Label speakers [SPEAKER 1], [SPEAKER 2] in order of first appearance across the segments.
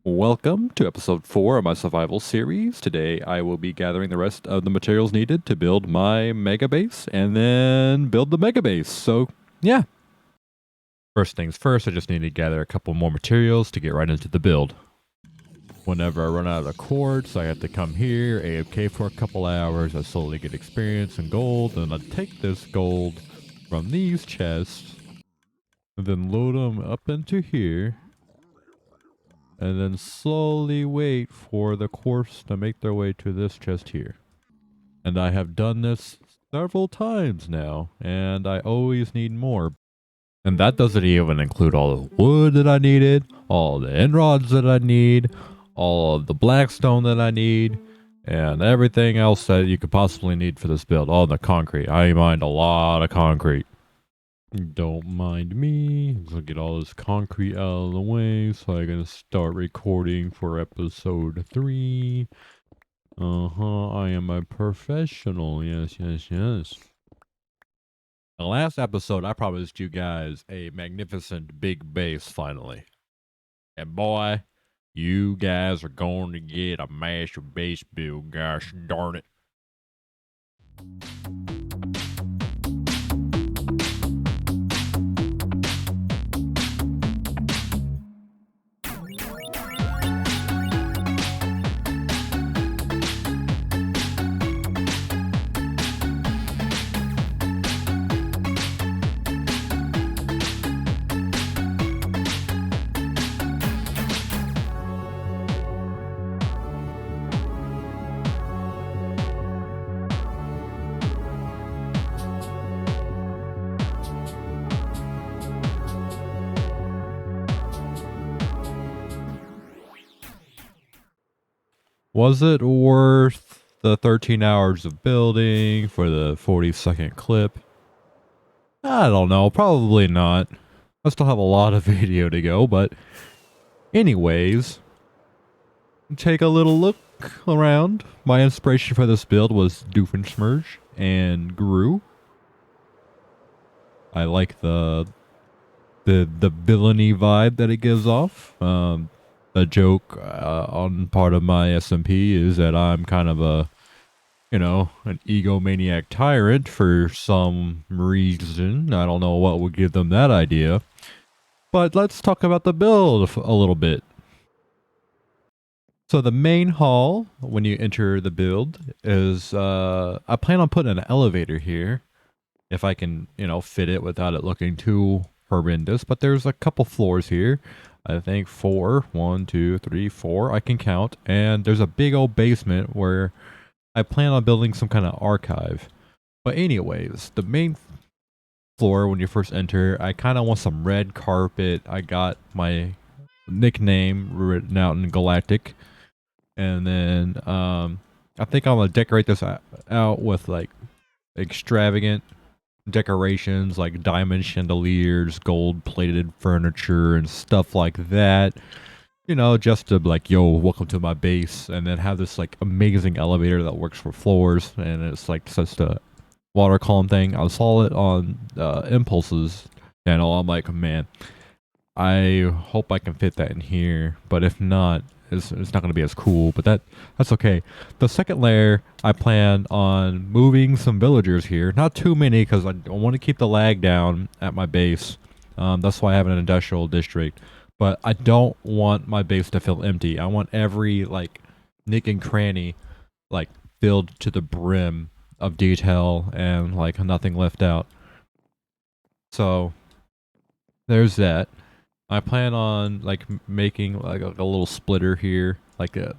[SPEAKER 1] Welcome to episode 4 of my survival series. Today I will be gathering the rest of the materials needed to build my mega base and then build the mega base. So, yeah. First things first, I just need to gather a couple more materials to get right into the build. Whenever I run out of quartz, I have to come here, AFK for a couple hours, I slowly get experience and gold, and I take this gold from these chests, and then load them up into here, and then slowly wait for the quartz to make their way to this chest here. And I have done this several times now, and I always need more. And that doesn't even include all the wood that I needed, all the end rods that I need, all of the blackstone that I need, and everything else that you could possibly need for this build. All the concrete. I mined a lot of concrete. Don't mind me. I'll get all this concrete out of the way so I can start recording for episode 3. I am a professional. Yes. The last episode, I promised you guys a magnificent big base finally. And boy, you guys are going to get a master base build, gosh darn it. Was it worth the 13 hours of building for the 40-second clip? I don't know, probably not. I still have a lot of video to go, but anyways, take a little look around. My inspiration for this build was Doofenshmirtz and Gru. I like the villainy vibe that it gives off. The joke on part of my SMP is that I'm kind of an egomaniac tyrant for some reason. I don't know what would give them that idea. But let's talk about the build a little bit. So the main hall, when you enter the build, is I plan on putting an elevator here. If I can, fit it without it looking too horrendous. But there's a couple floors here. I think 4. 1, 2, 3, 4. I can count. And there's a big old basement where I plan on building some kind of archive. But anyways, the main floor when you first enter, I kind of want some red carpet. I got my nickname written out in Galactic. And then I think I'm going to decorate this out with like extravagant decorations like diamond chandeliers, gold plated furniture and stuff like that, just to like, yo, welcome to my base. And then have this like amazing elevator that works for floors, and it's like such a water column thing. I saw it on Impulse's channel. I'm like, man, I hope I can fit that in here, but if not, it's not going to be as cool, but that's okay. The second layer, I plan on moving some villagers here. Not too many, because I want to keep the lag down at my base. That's why I have an industrial district. But I don't want my base to feel empty. I want every, like, nick and cranny, like, filled to the brim of detail and, like, nothing left out. So, there's that. I plan on like making like a little splitter here, like a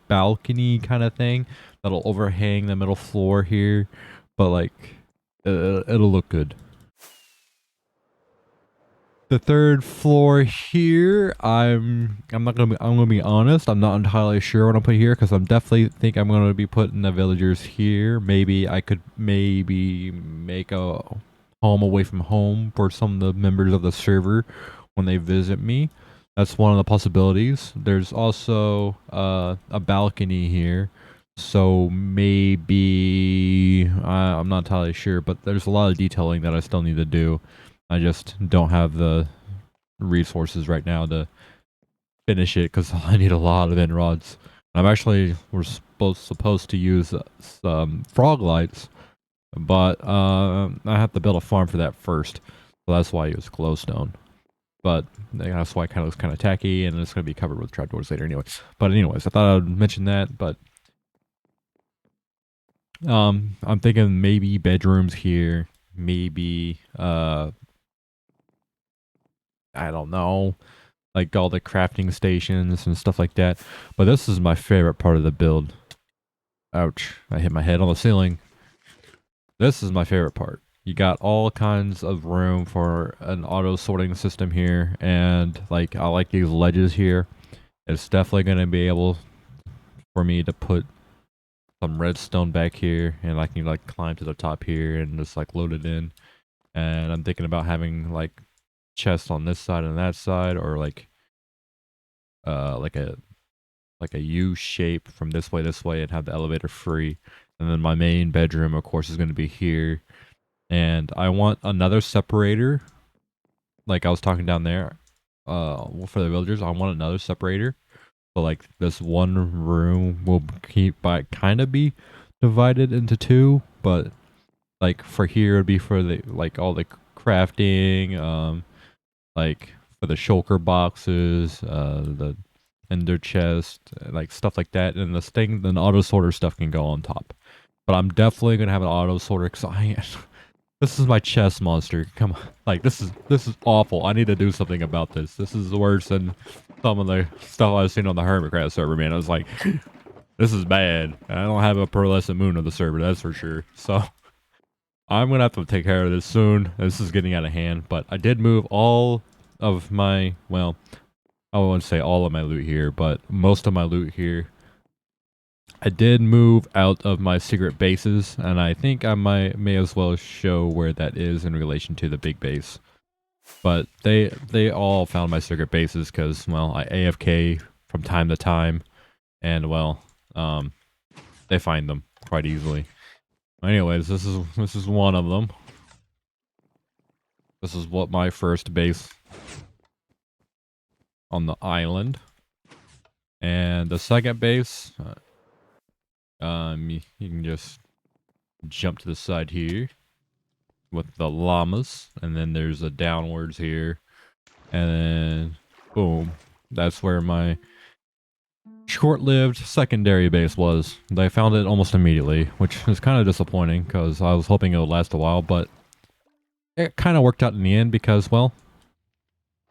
[SPEAKER 1] balcony kind of thing that'll overhang the middle floor here, but like it'll look good. The third floor here, I'm gonna be honest, I'm not entirely sure what I'm putting here, because I'm definitely think I'm gonna be putting the villagers here. Maybe I could make a home away from home for some of the members of the server when they visit me. That's one of the possibilities. There's also a balcony here, so maybe I'm not entirely sure, but there's a lot of detailing that I still need to do. I just don't have the resources right now to finish it because I need a lot of end rods. We're supposed to use some frog lights, but I have to build a farm for that first. So that's why I use glowstone. But that's why it kind of looks kind of tacky, and it's going to be covered with trapdoors later anyway. But anyways, I thought I'd mention that. But I'm thinking maybe bedrooms here, maybe I don't know, like all the crafting stations and stuff like that. But this is my favorite part of the build. Ouch! I hit my head on the ceiling. This is my favorite part. You got all kinds of room for an auto sorting system here, and like I like these ledges here. It's definitely going to be able for me to put some redstone back here, and I can like climb to the top here and just like load it in. And I'm thinking about having like chests on this side and that side, or like like a U shape from this way, and have the elevator free. And then my main bedroom, of course, is going to be here. And I want another separator, like I was talking down there. For the villagers, I want another separator. So like this one room will keep by kind of be divided into two, but like for here it'd be for the like all the crafting, like for the shulker boxes, the ender chest, like stuff like that, and this thing, then auto sorter stuff can go on top. But I'm definitely gonna have an auto sorter because this is my chest monster. Come on, like this is awful. I need to do something about this. This is worse than some of the stuff I've seen on the Hermitcraft server, man. I was like, this is bad. I don't have a pearlescent moon on the server, that's for sure. So I'm gonna have to take care of this soon. This is getting out of hand, but I did move all of my, well, I won't say all of my loot here, but most of my loot here. I did move out of my secret bases, and I think I may as well show where that is in relation to the big base. But they all found my secret bases because, well, I AFK from time to time, and well, they find them quite easily. Anyways, this is one of them. This is what my first base on the island, and the second base. You can just jump to the side here with the llamas, and then there's a downwards here, and then boom, that's where my short-lived secondary base was. They found it almost immediately, which is kind of disappointing because I was hoping it would last a while, but it kind of worked out in the end because, well,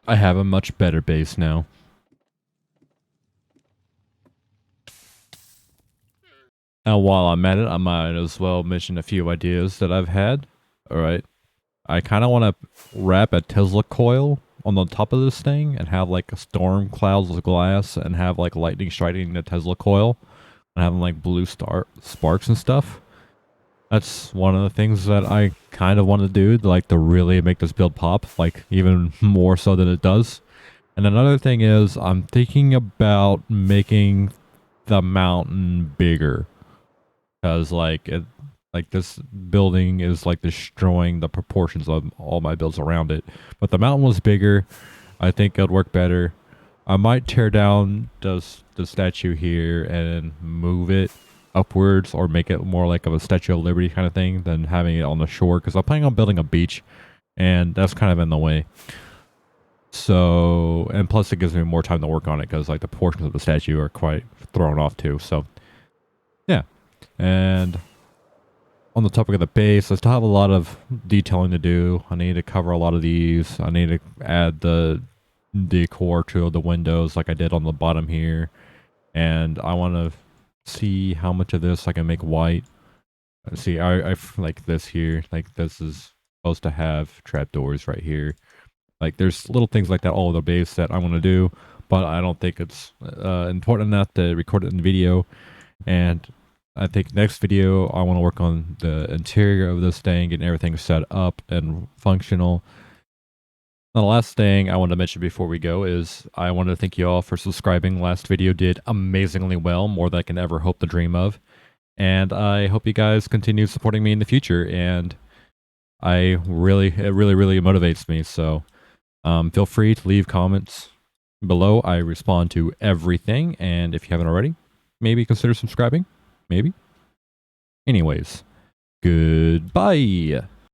[SPEAKER 1] I have a much better base now. And while I'm at it, I might as well mention a few ideas that I've had. Alright. I kind of want to wrap a Tesla coil on the top of this thing and have like a storm clouds of glass and have like lightning striking the Tesla coil and having like blue sparks and stuff. That's one of the things that I kind of want to do, like to really make this build pop, like even more so than it does. And another thing is I'm thinking about making the mountain bigger. Because like this building is like destroying the proportions of all my builds around it. But the mountain was bigger. I think it'll work better. I might tear down the statue here and move it upwards, or make it more like of a Statue of Liberty kind of thing than having it on the shore. Because I'm planning on building a beach, and that's kind of in the way. So, and plus it gives me more time to work on it because like the portions of the statue are quite thrown off too. So, yeah. And on the topic of the base, I still have a lot of detailing to do. I need to cover a lot of these. I need to add the decor to the windows like I did on the bottom here. And I want to see how much of this I can make white. See, I like this here. Like this is supposed to have trapdoors right here. Like there's little things like that all over the base that I want to do, but I don't think it's important enough to record it in video. And I think next video, I want to work on the interior of this thing, getting everything set up and functional. And the last thing I want to mention before we go is I want to thank you all for subscribing. Last video did amazingly well, more than I can ever hope to dream of. And I hope you guys continue supporting me in the future. And it really motivates me. So feel free to leave comments, below. I respond to everything, and if you haven't already, maybe consider subscribing. Maybe. Anyways, goodbye.